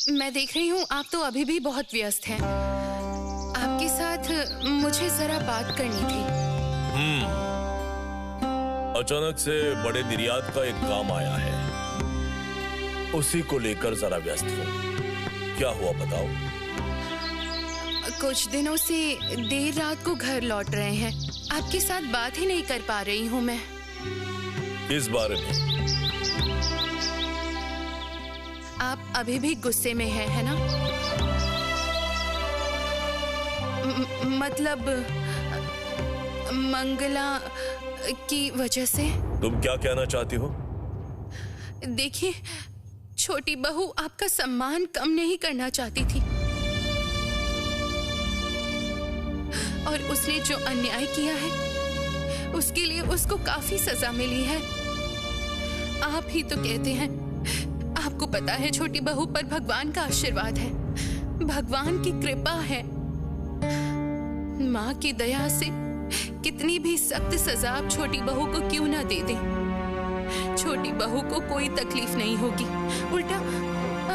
मैं देख रही हूँ आप तो अभी भी बहुत व्यस्त हैं। आपके साथ मुझे जरा बात करनी थी। अचानक से बड़े निर्यात का एक काम आया है, उसी को लेकर जरा व्यस्त हूँ। क्या हुआ बताओ। कुछ दिनों से देर रात को घर लौट रहे हैं, आपके साथ बात ही नहीं कर पा रही हूँ मैं। इस बारे में आप अभी भी गुस्से में हैं, है ना? मतलब मंगला की वजह से। तुम क्या कहना चाहती हो? देखिए, छोटी बहू आपका सम्मान कम नहीं करना चाहती थी, और उसने जो अन्याय किया है उसके लिए उसको काफी सजा मिली है। आप ही तो कहते हैं, आपको पता है छोटी बहू पर भगवान का आशीर्वाद है, भगवान की कृपा है। माँ की दया से कितनी भी सख्त सजा आप छोटी बहू को क्यों ना दे दें, छोटी बहू को कोई तकलीफ नहीं होगी। उल्टा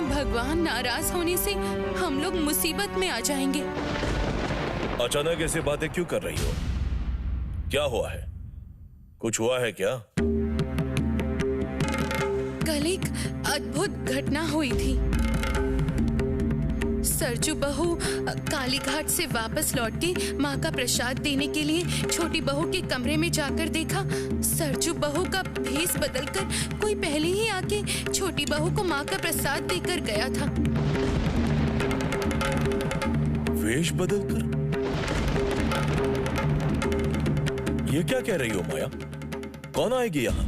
भगवान नाराज होने से हम लोग मुसीबत में आ जाएंगे। अचानक ऐसी बातें क्यों कर रही हो? क्या हुआ है? कुछ हुआ है क्या? कल एक अद्भुत घटना हुई थी। सरजू बहू काली घाट से वापस लौट के माँ का प्रसाद देने के लिए छोटी बहू के कमरे में जाकर देखा, सरजू बहू का भेष बदलकर कोई पहले ही आके छोटी बहू को माँ का प्रसाद देकर गया था। वेश बदलकर? ये क्या कह रही हो माया? कौन आएगी यहाँ?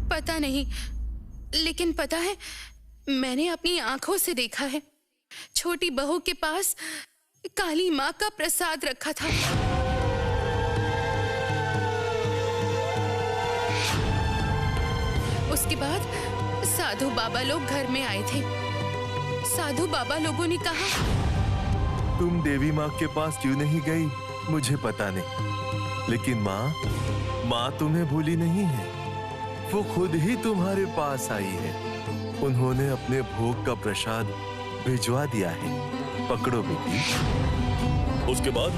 पता नहीं, लेकिन पता है, मैंने अपनी आंखों से देखा है, छोटी बहू के पास काली माँ का प्रसाद रखा था। उसके बाद साधु बाबा लोग घर में आए थे। साधु बाबा लोगों ने कहा, तुम देवी माँ के पास क्यों नहीं गई मुझे पता नहीं, लेकिन माँ तुम्हें भूली नहीं है, वो खुद ही तुम्हारे पास आई है। उन्होंने अपने भोग का प्रसाद भिजवा दिया है, पकड़ो बेटी। उसके बाद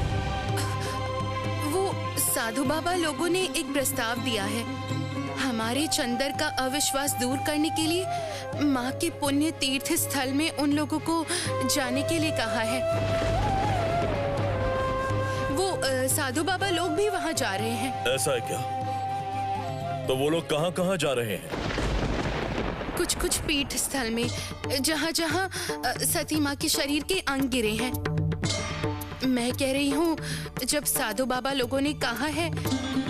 वो साधु बाबा लोगों ने एक प्रस्ताव दिया है, हमारे चंदर का अविश्वास दूर करने के लिए माँ के पुण्य तीर्थ स्थल में उन लोगों को जाने के लिए कहा है। वो साधु बाबा लोग भी वहाँ जा रहे हैं। ऐसा है क्या? तो वो लोग कहाँ जा रहे हैं? कुछ कुछ पीठ स्थल में, जहाँ जहाँ सती माँ के शरीर के अंग गिरे हैं। मैं कह रही हूँ, जब साधु बाबा लोगों ने कहा है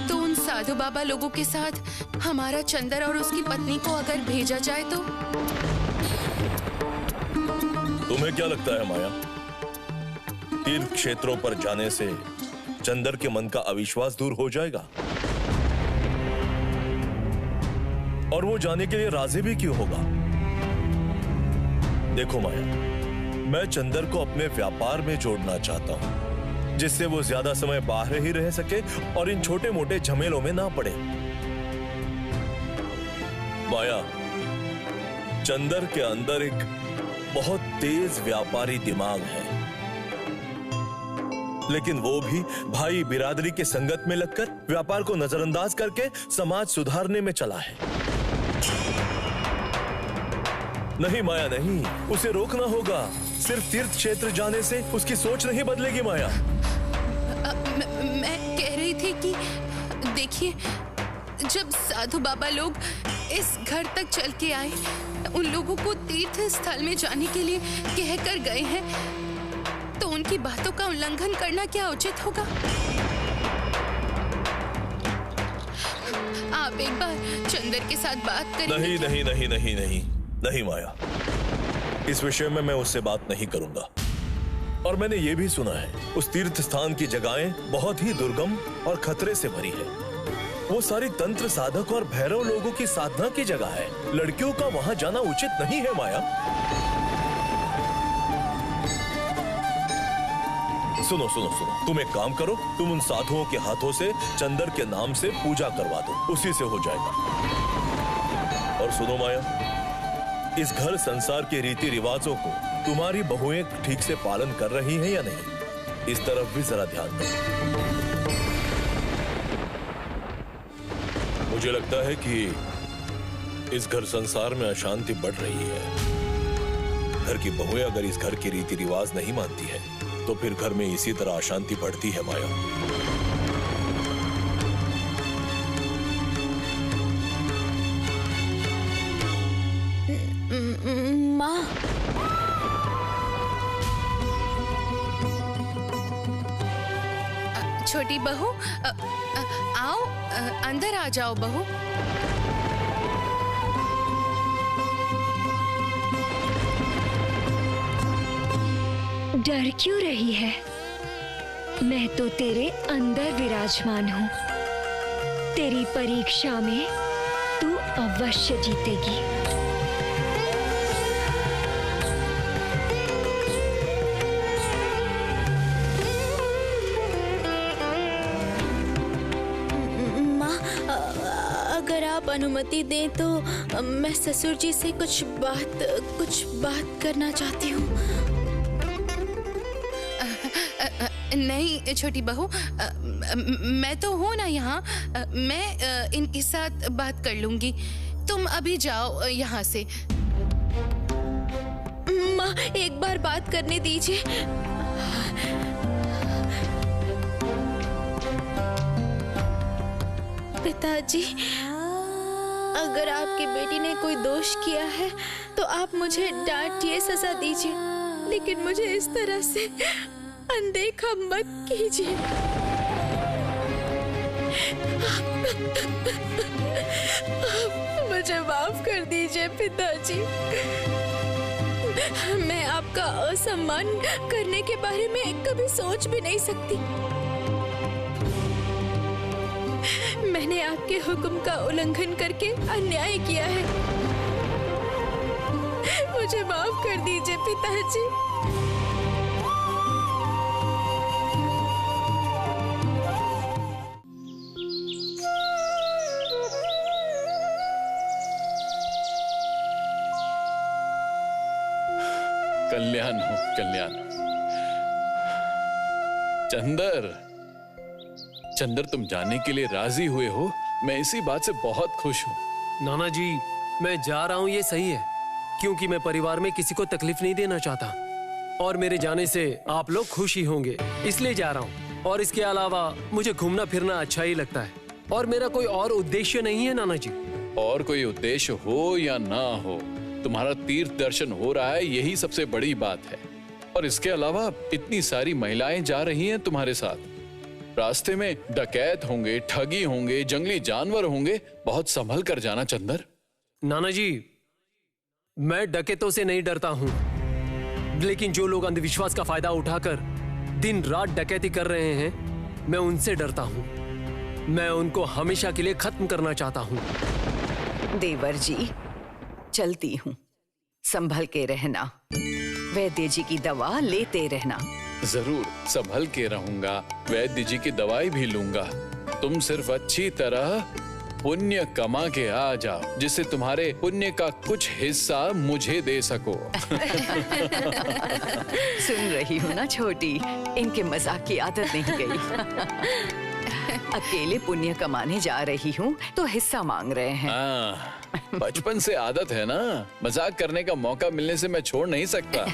तो उन साधु बाबा लोगों के साथ हमारा चंदर और उसकी पत्नी को अगर भेजा जाए तो। तुम्हें क्या लगता है माया, तीर्थ क्षेत्रों पर जाने से चंदर के मन का अविश्वास दूर हो जाएगा? और वो जाने के लिए राजी भी क्यों होगा? देखो माया, मैं चंदर को अपने व्यापार में जोड़ना चाहता हूं, जिससे वो ज्यादा समय बाहर ही रह सके और इन छोटे मोटे झमेलों में ना पड़े। माया, चंदर के अंदर एक बहुत तेज व्यापारी दिमाग है, लेकिन वो भी भाई बिरादरी के संगत में लगकर व्यापार को नजरअंदाज करके समाज सुधारने में चला है। नहीं माया नहीं, उसे रोकना होगा। सिर्फ तीर्थ क्षेत्र जाने से उसकी सोच नहीं बदलेगी माया। मैं कह रही थी कि देखिए, जब साधु बाबा लोग इस घर तक चल के आए, उन लोगों को तीर्थ स्थल में जाने के लिए कहकर गए हैं, तो उनकी बातों का उल्लंघन करना क्या उचित होगा? आप एक बार चंदर के साथ बात करें। नहीं नहीं नहीं नहीं नहीं नहीं माया, इस विषय में मैं उससे बात नहीं करूंगा। और मैंने ये भी सुना है, उस तीर्थ स्थान की जगहें बहुत ही दुर्गम और खतरे से भरी है। वो सारी तंत्र साधक और भैरव लोगों की साधना की जगह है। लड़कियों का वहां जाना उचित नहीं है माया। सुनो सुनो सुनो, तुम एक काम करो, तुम उन साधुओं के हाथों से चंदर के नाम से पूजा करवा दो, उसी से हो जाएगा। और सुनो माया, इस घर संसार के रीति रिवाजों को तुम्हारी बहुएं ठीक से पालन कर रही हैं या नहीं, इस तरफ भी जरा ध्यान दो। मुझे लगता है कि इस घर संसार में अशांति बढ़ रही है। घर की बहुएं अगर इस घर के रीति रिवाज नहीं मानती है तो फिर घर में इसी तरह अशांति बढ़ती है माया। माँ, छोटी बहू, आओ, अंदर आ जाओ बहू। डर क्यों रही है? मैं तो तेरे अंदर विराजमान हूँ। तेरी परीक्षा में तू अवश्य जीतेगी। अगर आप अनुमति दें तो मैं ससुर जी से कुछ बात करना चाहती हूँ। नहीं छोटी बहू, मैं तो हूँ ना यहाँ। मैं इनके साथ बात कर लूंगी। तुम अभी जाओ यहाँ से। माँ, एक बार बात करने दीजिए। पिताजी, अगर आपकी बेटी ने कोई दोष किया है तो आप मुझे डांटिए, सजा दीजिए, लेकिन मुझे इस तरह से अनदेखा मत कीजिए। मुझे माफ कर दीजिए पिताजी। मैं आपका असम्मान करने के बारे में कभी सोच भी नहीं सकती। मैंने आपके हुक्म का उल्लंघन करके अन्याय किया है। मुझे माफ कर दीजिए पिताजी। कल्याण हो, कल्याण। चंदर, तुम जाने के लिए राजी हुए हो, मैं इसी बात से बहुत खुश हूँ। नाना जी, मैं जा रहा हूँ ये सही है, क्योंकि मैं परिवार में किसी को तकलीफ नहीं देना चाहता और मेरे जाने से आप लोग खुश ही होंगे, इसलिए जा रहा हूँ। और इसके अलावा मुझे घूमना फिरना अच्छा ही लगता है और मेरा कोई और उद्देश्य नहीं है नाना जी। और कोई उद्देश्य हो या ना हो, तुम्हारा तीर्थ दर्शन हो रहा है, यही सबसे बड़ी बात है। और इसके अलावा इतनी सारी महिलाएं जा रही हैं तुम्हारे साथ। रास्ते में डकैत होंगे, ठगी होंगे, जंगली जानवर होंगे, बहुत संभल कर जाना चंदर। नाना जी, मैं डकैतों से नहीं डरता हूँ, लेकिन जो लोग अंधविश्वास का फायदा उठाकर दिन रात डकैती कर रहे हैं, मैं उनसे डरता हूँ। मैं उनको हमेशा के लिए खत्म करना चाहता हूँ। देवर जी, चलती हूँ, संभल के रहना। वैद्य जी की दवा लेते रहना। जरूर संभल के रहूंगा, वैद्य जी की दवाई भी लूंगा। तुम सिर्फ अच्छी तरह पुण्य कमा के आ जाओ, जिससे तुम्हारे पुण्य का कुछ हिस्सा मुझे दे सको। सुन रही हूँ ना छोटी, इनके मजाक की आदत नहीं गई। अकेले पुण्य कमाने जा रही हूँ तो हिस्सा मांग रहे हैं। बचपन से आदत है ना, मजाक करने का मौका मिलने से मैं छोड़ नहीं सकता।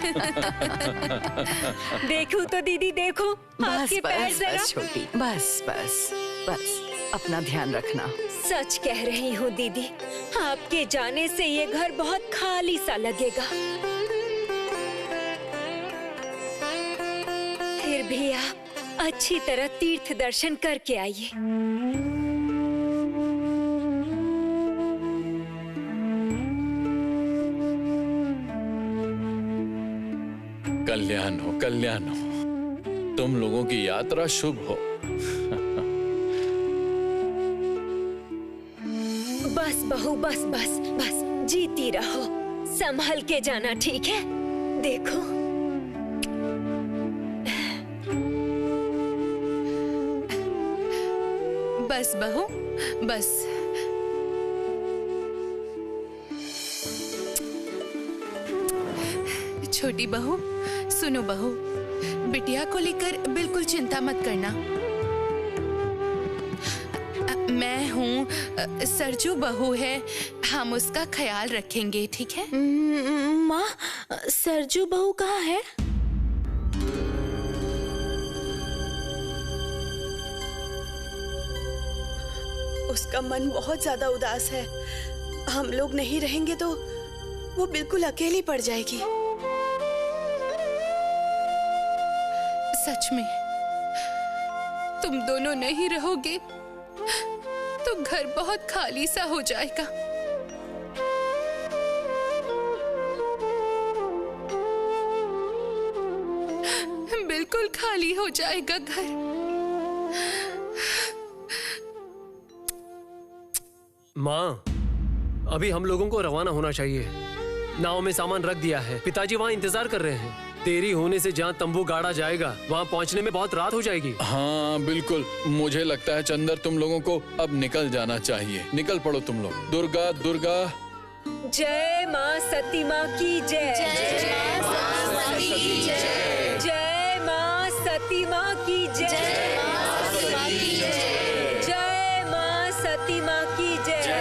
देखो तो दीदी, देखो बस आपके पैर बस जरा। बस छोटी, बस बस बस, अपना ध्यान रखना। सच कह रही हूँ दीदी, आपके जाने से ये घर बहुत खाली सा लगेगा। फिर भी आप अच्छी तरह तीर्थ दर्शन करके आइए। कल्याण हो, कल्याण हो। तुम लोगों की यात्रा शुभ हो। बस बहू, बस बस बस, जीती रहो, संभल के जाना, ठीक है? देखो बस बहू, बस। छोटी बहू, सुनो बहू, बिटिया को लेकर बिल्कुल चिंता मत करना। मैं हूँ, सरजू बहू है, हम उसका ख्याल रखेंगे, ठीक है? माँ, सरजू बहू कहाँ है? उसका मन बहुत ज्यादा उदास है। हम लोग नहीं रहेंगे तो वो बिल्कुल अकेली पड़ जाएगी। सच में तुम दोनों नहीं रहोगे तो घर बहुत खाली सा हो जाएगा। बिल्कुल खाली हो जाएगा घर। माँ, अभी हम लोगों को रवाना होना चाहिए। नाव में सामान रख दिया है, पिताजी वहाँ इंतजार कर रहे हैं। देरी होने से जहाँ तंबू गाड़ा जाएगा वहाँ पहुँचने में बहुत रात हो जाएगी। हाँ बिल्कुल, मुझे लगता है चंदर तुम लोगों को अब निकल जाना चाहिए। निकल पड़ो तुम लोग। दुर्गा दुर्गा। जय माँ सती माँ की जय। जय माँ सती माँ की जय। जय माँ सती माँ की जय।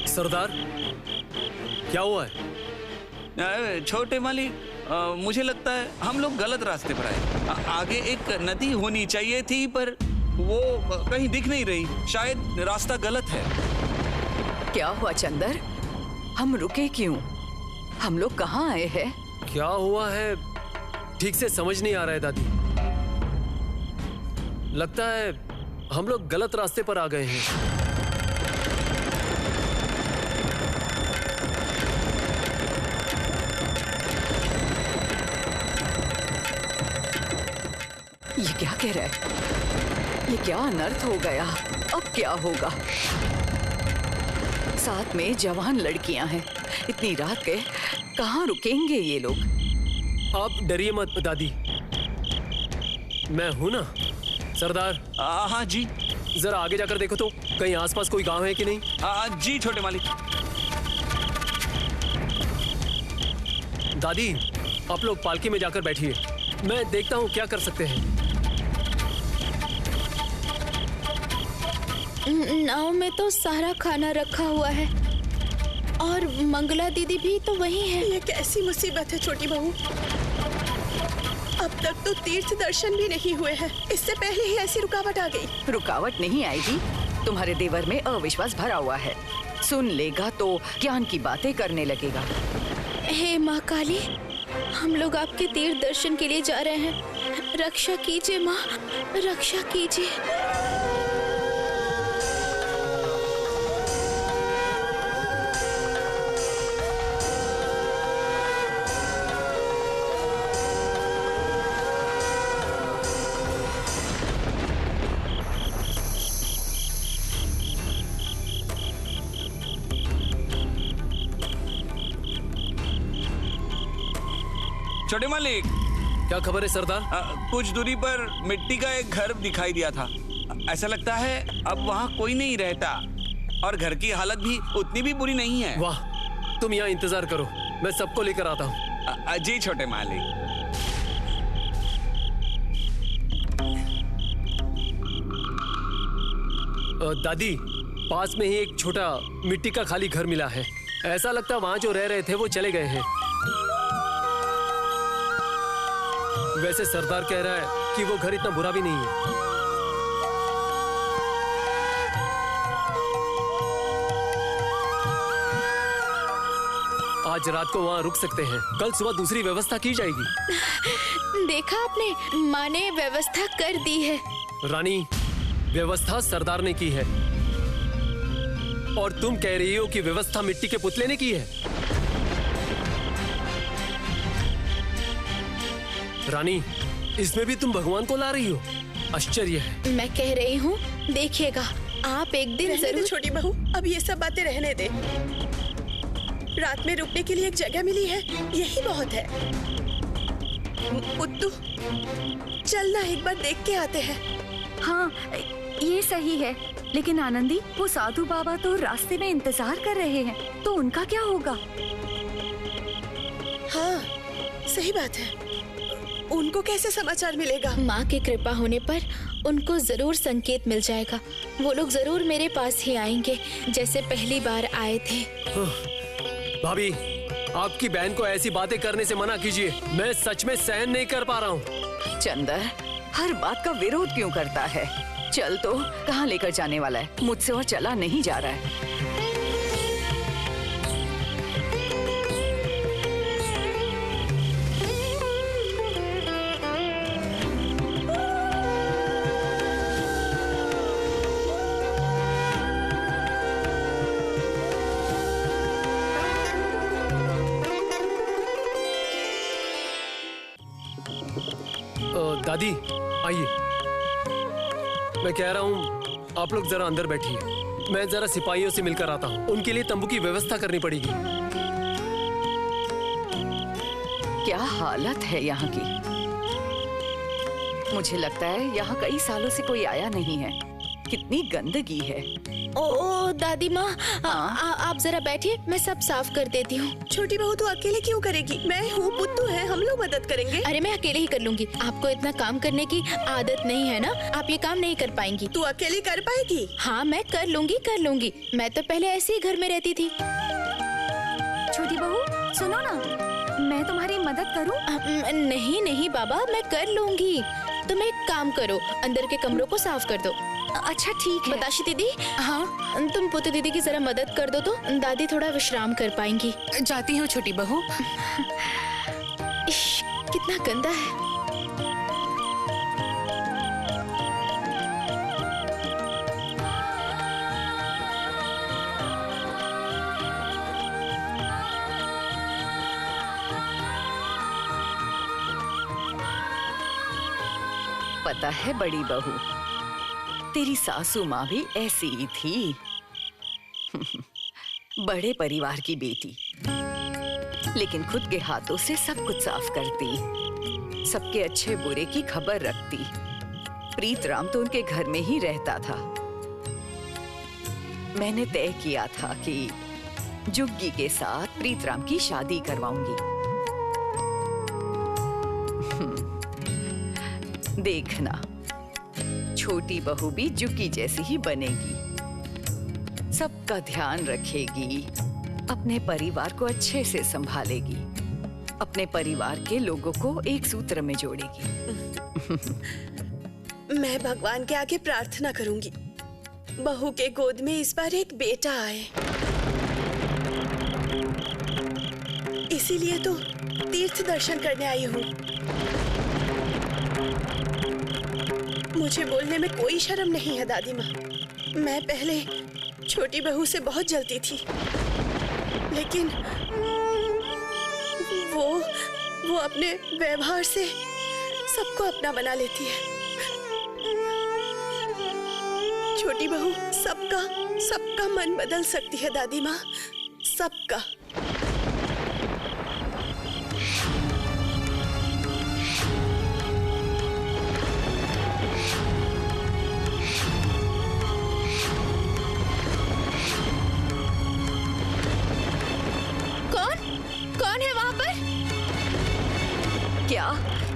सरदार, क्या हुआ है? छोटे मालिक, मुझे लगता है हम लोग गलत रास्ते पर आए। आगे एक नदी होनी चाहिए थी पर वो कहीं दिख नहीं रही। शायद रास्ता गलत है। क्या हुआ चंदर? हम रुके क्यों? हम लोग कहाँ आए हैं? क्या हुआ है ठीक से समझ नहीं आ रहा है दादी। लगता है हम लोग गलत रास्ते पर आ गए हैं। ये क्या कह रहा है? ये क्या अनर्थ हो गया? अब क्या होगा? साथ में जवान लड़कियां हैं। इतनी रात के कहाँ रुकेंगे ये लोग? आप डरिए मत दादी, मैं हूं ना। सरदार। हाँ जी। जरा आगे जाकर देखो तो कहीं आसपास कोई गांव है कि नहीं। जी छोटे मालिक। दादी, आप लोग पालकी में जाकर बैठिए, मैं देखता हूँ क्या कर सकते हैं। नाव में तो सारा खाना रखा हुआ है और मंगला दीदी भी तो वही है। ये कैसी मुसीबत है छोटी बहू। अब तक तो तीर्थ दर्शन भी नहीं हुए हैं, इससे पहले ही ऐसी रुकावट आ गई। रुकावट नहीं आएगी, तुम्हारे देवर में अविश्वास भरा हुआ है। सुन लेगा तो ज्ञान की बातें करने लगेगा। हे माँ काली, हम लोग आपके तीर्थ दर्शन के लिए जा रहे हैं। रक्षा कीजिए माँ, रक्षा कीजिए। छोटे मालिक, क्या खबर है सरदार? कुछ दूरी पर मिट्टी का एक घर दिखाई दिया था। ऐसा लगता है अब वहाँ कोई नहीं रहता और घर की हालत भी उतनी भी बुरी नहीं है। वाह, तुम यहाँ इंतजार करो, मैं सबको लेकर आता हूँ। जी छोटे मालिक। दादी, पास में ही एक छोटा मिट्टी का खाली घर मिला है। ऐसा लगता है वहाँ जो रह रहे थे वो चले गए हैं। वैसे सरदार कह रहा है कि वो घर इतना बुरा भी नहीं है। आज रात को वहाँ रुक सकते हैं, कल सुबह दूसरी व्यवस्था की जाएगी। देखा आपने, माँ ने व्यवस्था कर दी है। रानी, व्यवस्था सरदार ने की है और तुम कह रही हो कि व्यवस्था मिट्टी के पुतले ने की है। रानी, इसमें भी तुम भगवान को ला रही हो, आश्चर्य है। मैं कह रही हूँ, देखिएगा आप एक दिन जरूर। छोटी बहू, अब ये सब बातें रहने दे। रात में रुकने के लिए एक जगह मिली है, यही बहुत है। पुत्तू, चलना एक बार देख के आते हैं। हाँ, ये सही है, लेकिन आनंदी, वो साधु बाबा तो रास्ते में इंतजार कर रहे हैं, तो उनका क्या होगा? हाँ, सही बात है। उनको कैसे समाचार मिलेगा? माँ की कृपा होने पर उनको जरूर संकेत मिल जाएगा। वो लोग जरूर मेरे पास ही आएंगे, जैसे पहली बार आए थे। भाभी, आपकी बहन को ऐसी बातें करने से मना कीजिए, मैं सच में सहन नहीं कर पा रहा हूँ। चंदर, हर बात का विरोध क्यों करता है? चल तो, कहाँ लेकर जाने वाला है? मुझसे और चला नहीं जा रहा है। दादी, आइए। मैं कह रहा हूँ, आप लोग जरा अंदर बैठिए, मैं जरा सिपाहियों से मिलकर आता हूँ। उनके लिए तंबू की व्यवस्था करनी पड़ेगी। क्या हालत है यहाँ की? मुझे लगता है यहाँ कई सालों से कोई आया नहीं है। कितनी गंदगी है। ओ दादी माँ, आप जरा बैठिए, मैं सब साफ कर देती हूँ। छोटी बहू तो अकेले क्यों करेगी? मैं हूँ, पुत्तू है, हम लोग मदद करेंगे। अरे मैं अकेले ही कर लूंगी, आपको इतना काम करने की आदत नहीं है ना, आप ये काम नहीं कर पाएंगी। तू अकेली कर पाएगी? हाँ, मैं कर लूंगी। मैं तो पहले ऐसे ही घर में रहती थी। छोटी बहू, सुनो ना, मैं तुम्हारी मदद करूँ? नहीं बाबा, मैं कर लूंगी। तुम एक काम करो, अंदर के कमरों को साफ कर दो। अच्छा ठीक है। बताशी दीदी, हाँ तुम पुत्र दीदी की जरा मदद कर दो तो दादी थोड़ा विश्राम कर पाएंगी। जाती हूँ छोटी बहू। कितना गंदा है। पता है बड़ी बहू, तेरी सासू माँ भी ऐसी ही थी। बड़े परिवार की बेटी, लेकिन खुद के हाथों से सब कुछ साफ करती, सबके अच्छे बुरे की खबर रखती। प्रीतराम तो उनके घर में ही रहता था। मैंने तय किया था कि जुग्गी के साथ प्रीतराम की शादी करवाऊंगी। देखना, छोटी बहू भी जुग्गी जैसी ही बनेगी, सबका ध्यान रखेगी, अपने परिवार को अच्छे से संभालेगी, अपने परिवार के लोगों को एक सूत्र में जोड़ेगी। मैं भगवान के आगे प्रार्थना करूंगी, बहू के गोद में इस बार एक बेटा आए। इसीलिए तो तीर्थ दर्शन करने आई हूँ। मुझे बोलने में कोई शर्म नहीं है दादी माँ। मैं पहले छोटी बहू से बहुत जलती थी, लेकिन वो अपने व्यवहार से सबको अपना बना लेती है। छोटी बहू सबका मन बदल सकती है दादी माँ, सबका।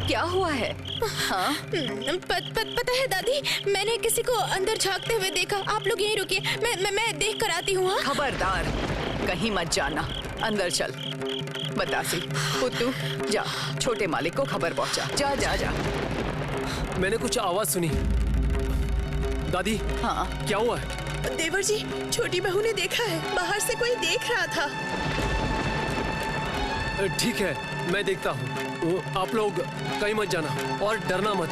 क्या हुआ है? हाँ? पता है दादी, मैंने किसी को अंदर झांकते हुए देखा। आप लोग यहीं रुकिए, मैं देख कर आती हूँ। खबरदार, कहीं मत जाना, अंदर चल। बतासी, पुत्तू जा, छोटे मालिक को खबर पहुंचा। जा जा जा। मैंने कुछ आवाज सुनी। दादी, हाँ क्या हुआ है? देवर जी, छोटी बहू ने देखा है, बाहर से कोई देख रहा था। ठीक है, मैं देखता हूँ। आप लोग कहीं मत जाना और डरना मत।